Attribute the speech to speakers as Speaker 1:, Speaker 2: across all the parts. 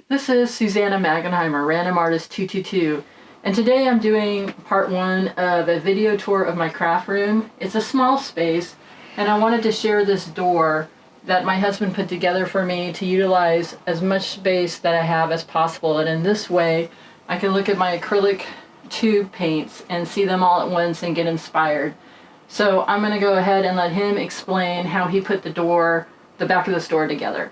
Speaker 1: This is Susana Magenheimer, Random Artist 222, and today I'm doing part one of a video tour of my craft room. It's a small space, and I wanted to share this door that my husband put together for me to utilize as much space that I have as possible, and in this way I can look at my acrylic tube paints and see them all at once and get inspired. So I'm going to go ahead and let him explain how he put the back of this door together.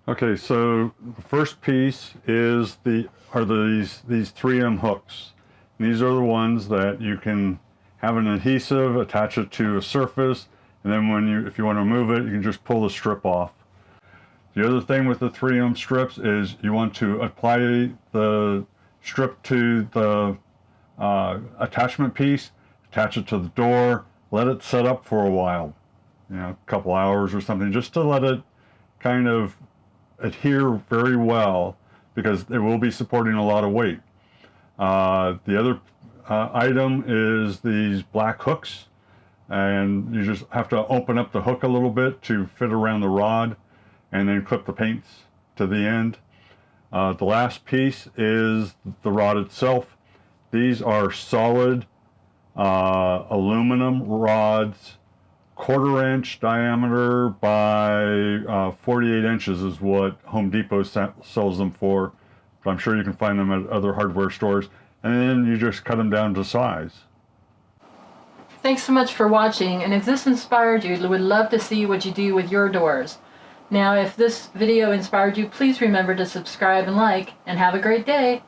Speaker 2: Okay, so the first piece is these 3M hooks. And these are the ones that you can have an adhesive, attach it to a surface, and then if you want to remove it, you can just pull the strip off. The other thing with the 3M strips is you want to apply the strip to the attachment piece, attach it to the door, let it set up for a while, a couple hours or something, just to let it kind of adhere very well, because it will be supporting a lot of weight. The other item is these black hooks, and you just have to open up the hook a little bit to fit around the rod and then clip the paints to the end. The last piece is the rod itself. These are solid aluminum rods, 1/4 inch diameter by 48 inches is what Home Depot sells them for, but I'm sure you can find them at other hardware stores, and then you just cut them down to size.
Speaker 1: Thanks so much for watching, and if this inspired you, we'd love to see what you do with your doors. Now, if this video inspired you, please remember to subscribe and like, and have a great day!